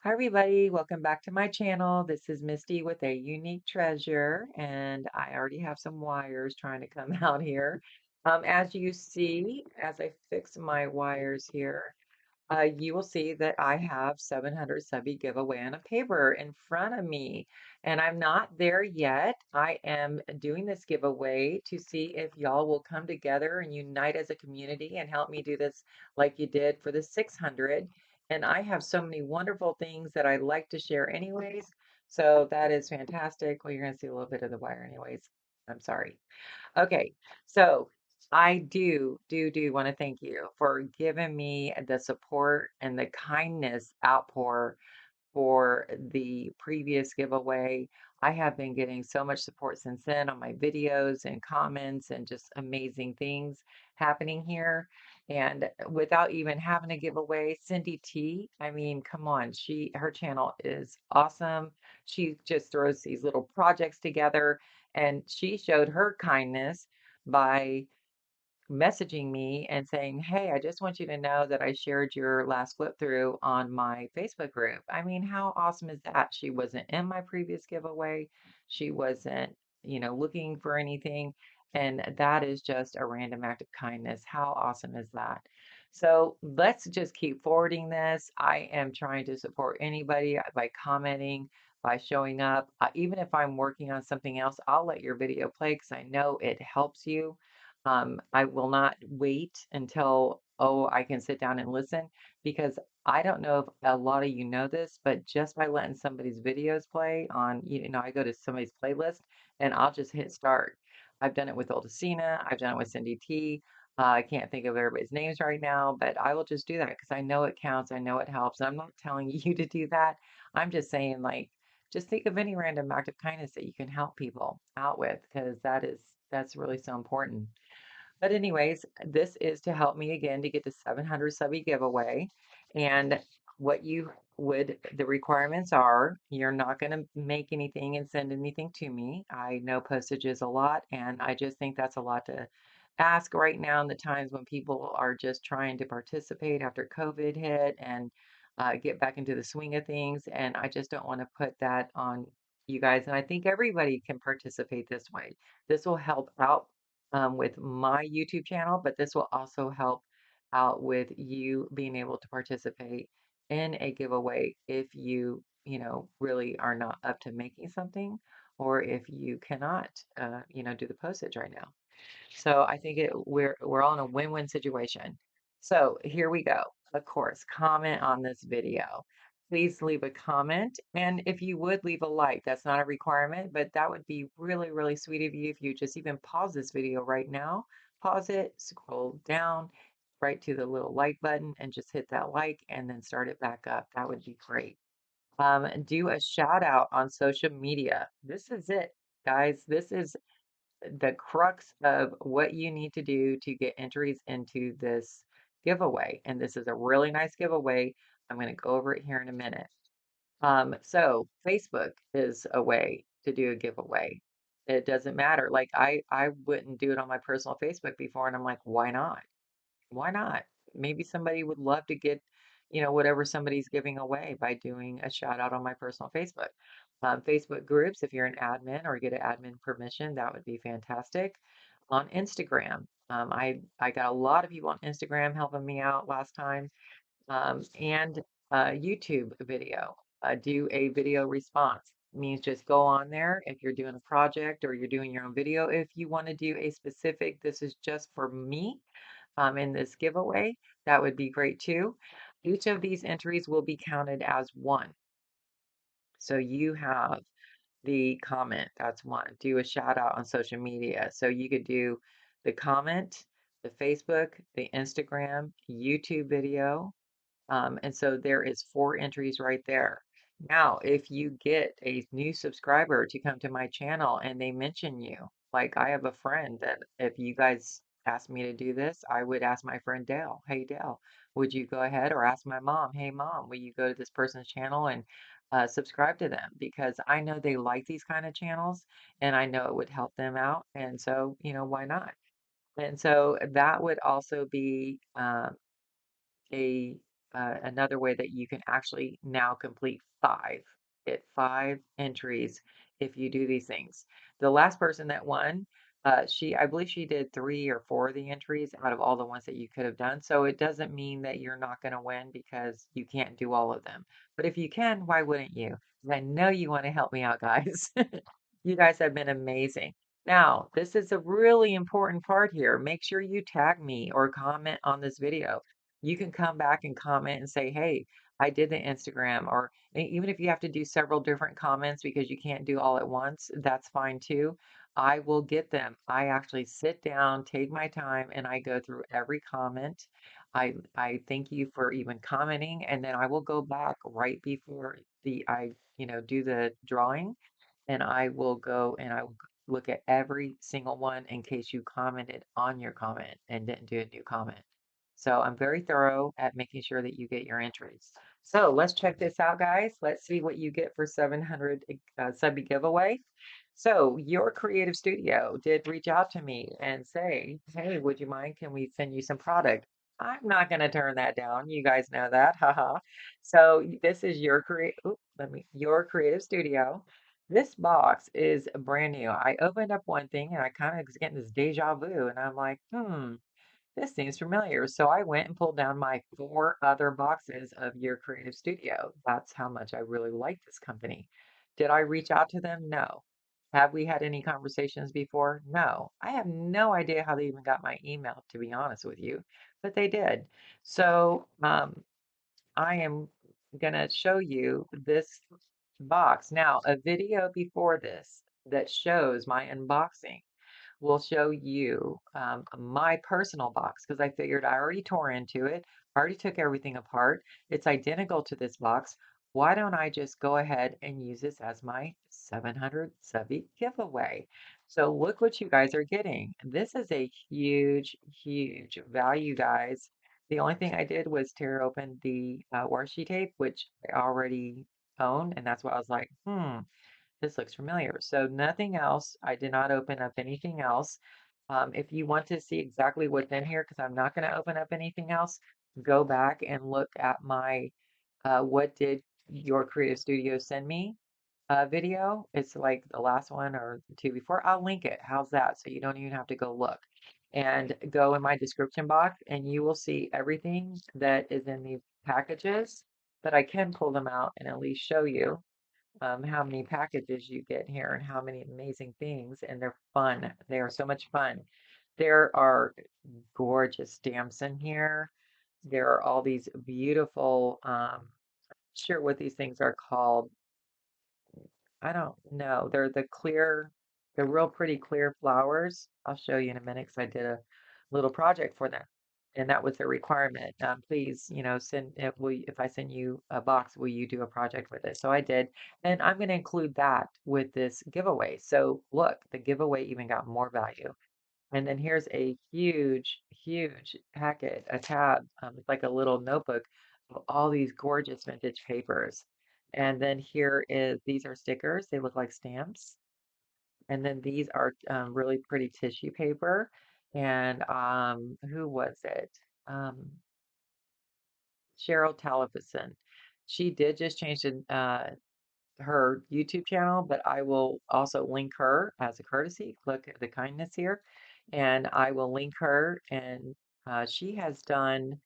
Hi everybody, welcome back to my channel. This is Misty with a unique treasure, and I already have some wires trying to come out here. As you see, as I fix my wires here, you will see that I have 700 subby giveaway on a paper in front of me, and I'm not there yet. I am doing this giveaway to see if y'all will come together and unite as a community and help me do this like you did for the 600. And I have so many wonderful things that I like to share anyways. So that is fantastic. Well, you're going to see a little bit of the wire anyways. I'm sorry. Okay, so I do want to thank you for giving me the support and the kindness outpour for the previous giveaway. I have been getting so much support since then on my videos and comments and just amazing things happening here. And without even having a giveaway, Cindy T, I mean, come on, her channel is awesome. She just throws these little projects together and she showed her kindness by messaging me and saying, "Hey, I just want you to know that I shared your last flip through on my Facebook group." I mean, how awesome is that? She wasn't in my previous giveaway. She wasn't, looking for anything. And that is just a random act of kindness. How awesome is that? So let's just keep forwarding this. I am trying to support anybody by commenting, by showing up. Even if I'm working on something else, I'll let your video play because I know it helps you. I will not wait until, oh, I can sit down and listen because I don't know if a lot of you know this, but just by letting somebody's videos play on, I go to somebody's playlist and I'll just hit start. I've done it with Oldacina. I've done it with Cindy T. I can't think of everybody's names right now, but I will just do that because I know it counts. I know it helps. I'm not telling you to do that. I'm just saying, like, just think of any random act of kindness that you can help people out with because that's really so important. But anyways, this is to help me again to get to 700 subby giveaway. And what the requirements are, you're not going to make anything and send anything to me. I know postage is a lot, and I just think that's a lot to ask right now in the times when people are just trying to participate after COVID hit and get back into the swing of things. And I just don't want to put that on you guys. And I think everybody can participate this way. This will help out with my YouTube channel, but this will also help out with you being able to participate in a giveaway if really are not up to making something or if you cannot, do the postage right now. So I think we're all in a win-win situation. So here we go. Of course, comment on this video. Please leave a comment. And if you would leave a like, that's not a requirement, but that would be really, really sweet of you if you just even pause this video right now, pause it, scroll down right to the little like button and just hit that like and then start it back up. That would be great. Do a shout out on social media. This is it, guys. This is the crux of what you need to do to get entries into this giveaway. And this is a really nice giveaway. I'm going to go over it here in a minute. So Facebook is a way to do a giveaway. It doesn't matter. Like I wouldn't do it on my personal Facebook before, and I'm like, why not? Why not? Maybe somebody would love to get, whatever somebody's giving away by doing a shout out on my personal Facebook. Facebook groups, if you're an admin or get an admin permission, that would be fantastic. On Instagram, I got a lot of people on Instagram helping me out last time, and YouTube video. Do a video response. Means just go on there if you're doing a project or you're doing your own video. If you want to do a specific, this is just for me in this giveaway, that would be great too. Each of these entries will be counted as one. So you have the comment, that's one. Do a shout out on social media. So you could do the comment, the Facebook, the Instagram, YouTube video, and so there is 4 entries right there. Now, if you get a new subscriber to come to my channel and they mention you, like I have a friend that if you guys asked me to do this, I would ask my friend Dale, "Hey Dale, would you go ahead?" Or ask my mom, "Hey mom, will you go to this person's channel and subscribe to them?" Because I know they like these kind of channels and I know it would help them out. And so, why not? And so that would also be a another way that you can actually now complete five. Get five entries if you do these things. The last person that won, I believe she did three or four of the entries out of all the ones that you could have done. So it doesn't mean that you're not going to win because you can't do all of them. But if you can, why wouldn't you? 'Cause I know you want to help me out, guys. You guys have been amazing. Now, this is a really important part here. Make sure you tag me or comment on this video. You can come back and comment and say, hey, I did the Instagram, or even if you have to do several different comments because you can't do all at once, that's fine too. I will get them. I actually sit down, take my time, and I go through every comment. I thank you for even commenting, and then I will go back right before do the drawing, and I will go and I will look at every single one in case you commented on your comment and didn't do a new comment. So I'm very thorough at making sure that you get your entries. So let's check this out, guys. Let's see what you get for 700 subby giveaway. So your creative studio did reach out to me and say, hey, would you mind? Can we send you some product? I'm not going to turn that down. You guys know that. Haha. So this is your creative studio. This box is brand new. I opened up one thing and I kind of was getting this deja vu, and I'm like, this seems familiar. So I went and pulled down my four other boxes of Your Creative Studio. That's how much I really like this company. Did I reach out to them? No. Have we had any conversations before? No. I have no idea how they even got my email, to be honest with you, but they did. So I am going to show you this box. Now, a video before this that shows my unboxing will show you my personal box because I figured I already tore into it, already took everything apart. It's identical to this box. Why don't I just go ahead and use this as my 700 subby giveaway? So look what you guys are getting. This is a huge, huge value, guys. The only thing I did was tear open the washi tape, which I already own, and that's why I was like, this looks familiar. So nothing else. I did not open up anything else. If you want to see exactly what's in here, because I'm not going to open up anything else, go back and look at my what did your creative studio send me video. It's like the last one or the two before. I'll link it. How's that? So you don't even have to go look. And go in my description box and you will see everything that is in these packages. But I can pull them out and at least show you how many packages you get here and how many amazing things, and they're fun. They are so much fun. There are gorgeous stamps in here. There are all these beautiful, sure what these things are called. I don't know. They're real pretty clear flowers. I'll show you in a minute because I did a little project for them. And that was the requirement. Please, send it. If I send you a box, will you do a project with it? So I did. And I'm going to include that with this giveaway. So look, the giveaway even got more value. And then here's a huge, huge packet, a tab. It's like a little notebook of all these gorgeous vintage papers. And then these are stickers. They look like stamps. And then these are really pretty tissue paper. And who was it? Um, Cheryl Talifison. She did just change her YouTube channel, but I will also link her as a courtesy. Look at the kindness here. And I will link her, and she has done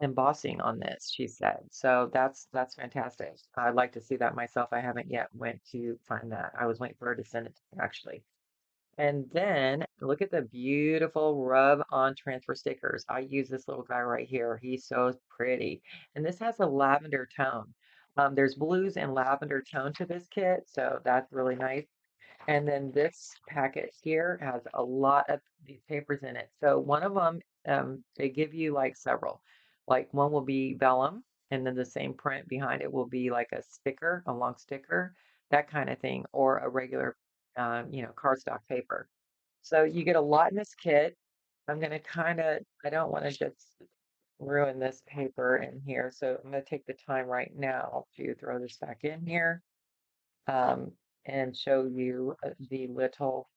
embossing on this, she said. So that's fantastic. I'd like to see that myself. I haven't yet went to find that. I was waiting for her to send it to me, actually. And then look at the beautiful rub on transfer stickers. I use this little guy right here. He's so pretty. And this has a lavender tone. There's blues and lavender tone to this kit, so that's really nice. And then this packet here has a lot of these papers in it. So one of them, they give you like several. Like one will be vellum, and then the same print behind it will be like a sticker, a long sticker, that kind of thing, or a regular, cardstock paper. So you get a lot in this kit. I'm going to I don't want to just ruin this paper in here. So I'm going to take the time right now to throw this back in here um, and show you the little,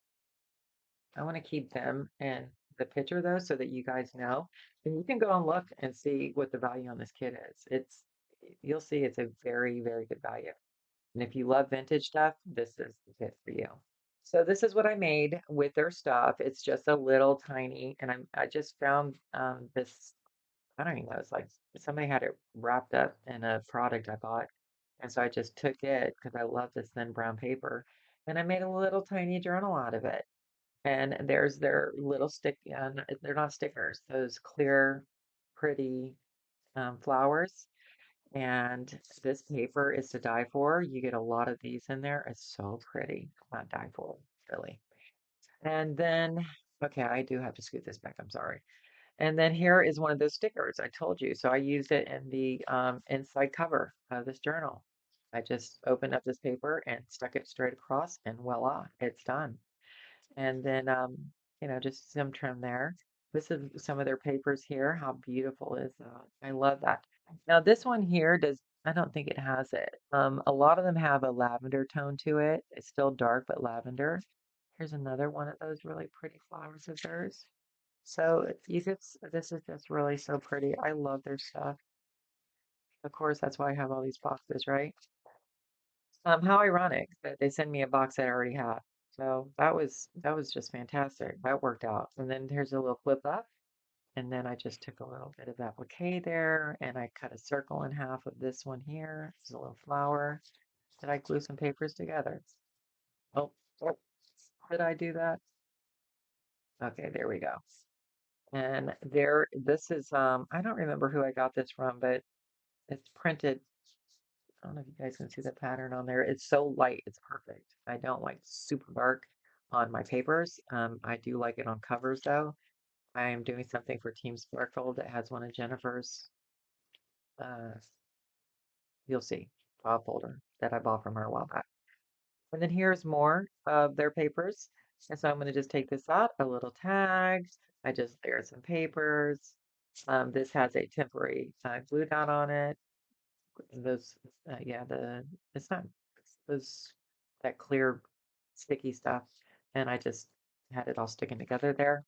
I want to keep them and the picture though so that you guys know. And you can go and look and see what the value on this kit is. You'll see it's a very, very good value. And if you love vintage stuff, this is the kit for you. So this is what I made with their stuff. It's just a little tiny, and I just found this. I don't even know. It's like somebody had it wrapped up in a product I bought, and so I just took it because I love this thin brown paper, and I made a little tiny journal out of it. And there's their little stick. They're not stickers. Those clear, pretty flowers. And this paper is to die for. You get a lot of these in there. It's so pretty. Not die for, really. And then, okay, I do have to scoot this back. I'm sorry. And then here is one of those stickers I told you. So I used it in the inside cover of this journal. I just opened up this paper and stuck it straight across, and voila, it's done. And then, just some trim there. This is some of their papers here. How beautiful is that? I love that. Now, this one here I don't think it has it. A lot of them have a lavender tone to it. It's still dark, but lavender. Here's another one of those really pretty flowers of theirs. So this is just really so pretty. I love their stuff. Of course, that's why I have all these boxes, right? How ironic that they send me a box that I already have. So that was just fantastic. That worked out. And then here's a little flip up. And then I just took a little bit of applique there and I cut a circle in half of this one here. It's a little flower. Did I glue some papers together? Oh, oh, did I do that? Okay, there we go. And this is, I don't remember who I got this from, but it's printed. I don't know if you guys can see the pattern on there. It's so light, it's perfect. I don't like super dark on my papers. I do like it on covers though. I am doing something for Team Sparkle that has one of Jennifer's, uh, you'll see, file folder that I bought from her a while back. And then here's more of their papers. And so I'm going to just take this out, a little tag. I just layered some papers. This has a temporary glue dot on it. Those, yeah, it's not those that clear sticky stuff, and I just had it all sticking together there.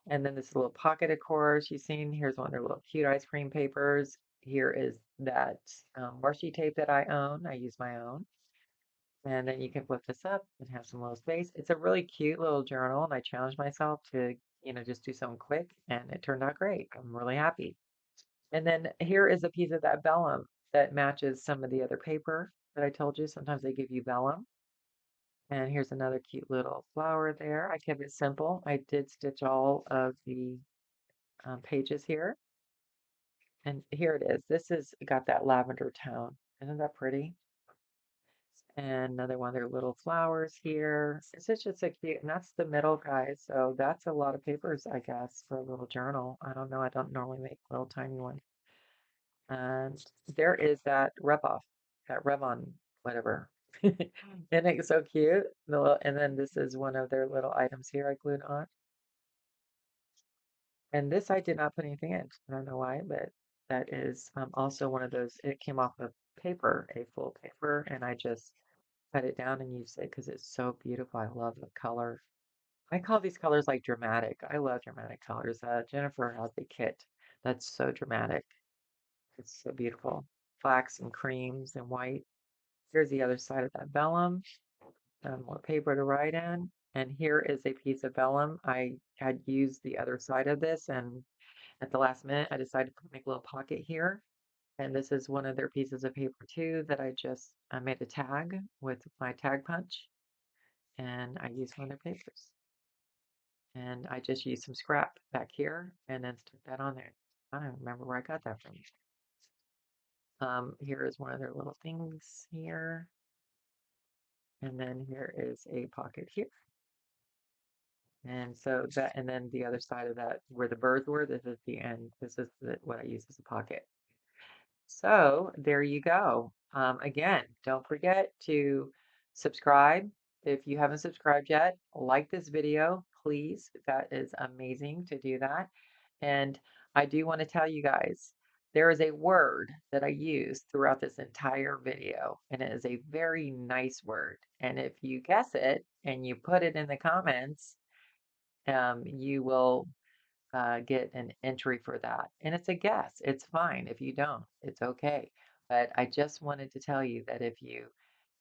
And then this little pocket, of course, you've seen. Here's one of their little cute ice cream papers. Here is that washi tape that I own. I use my own. And then you can flip this up and have some little space. It's a really cute little journal, and I challenged myself to, just do something quick, and it turned out great. I'm really happy. And then here is a piece of that vellum that matches some of the other paper that I told you. Sometimes they give you vellum. And here's another cute little flower there. I kept it simple. I did stitch all of the pages here. And here it is. This is got that lavender tone. Isn't that pretty? And another one of their little flowers here. This is just a cute, and that's the middle, guys. So that's a lot of papers, I guess, for a little journal. I don't know. I don't normally make little tiny ones. And there is that Rev-Off, that Revon, whatever. Isn't it so cute? And then this is one of their little items here I glued on. And this I did not put anything in. I don't know why, but that is also one of those. It came off of paper, a full paper, and I just cut it down and used it because it's so beautiful. I love the color. I call these colors like dramatic. I love dramatic colors. Jennifer has a kit that's so dramatic. It's so beautiful. Flax and creams and white. Here's the other side of that vellum. More paper to write in. And here is a piece of vellum. I had used the other side of this, and at the last minute, I decided to make a little pocket here. And this is one of their pieces of paper too that I made a tag with my tag punch. And I used one of their papers. And I just used some scrap back here and then stuck that on there. I don't remember where I got that from. Here is one of their little things here. And then here is a pocket here. And so and then the other side of that, where the birds were, this is the end. This is what I use as a pocket. So there you go. Again, don't forget to subscribe. If you haven't subscribed yet, like this video, please. That is amazing to do that. And I do want to tell you guys, there is a word that I use throughout this entire video, and it is a very nice word. And if you guess it and you put it in the comments, you will get an entry for that. And it's a guess. It's fine if you don't. It's okay. But I just wanted to tell you that if you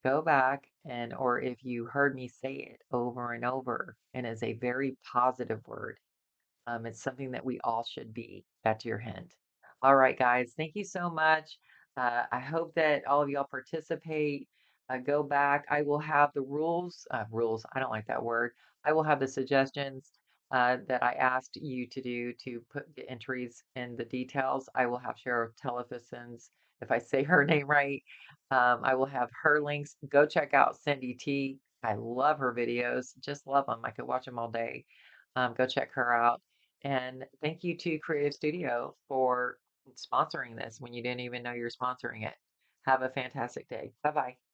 go back and or if you heard me say it over and over and as a very positive word, it's something that we all should be. That's your hint. All right, guys. Thank you so much. I hope that all of y'all participate. Go back. I will have the rules. Rules. I don't like that word. I will have the suggestions that I asked you to do to put the entries in the details. I will have Cheryl Telefison's, if I say her name right. I will have her links. Go check out Cindy T. I love her videos. Just love them. I could watch them all day. Go check her out. And thank you to Creative Studio for sponsoring this when you didn't even know you're sponsoring it. Have a fantastic day. Bye bye.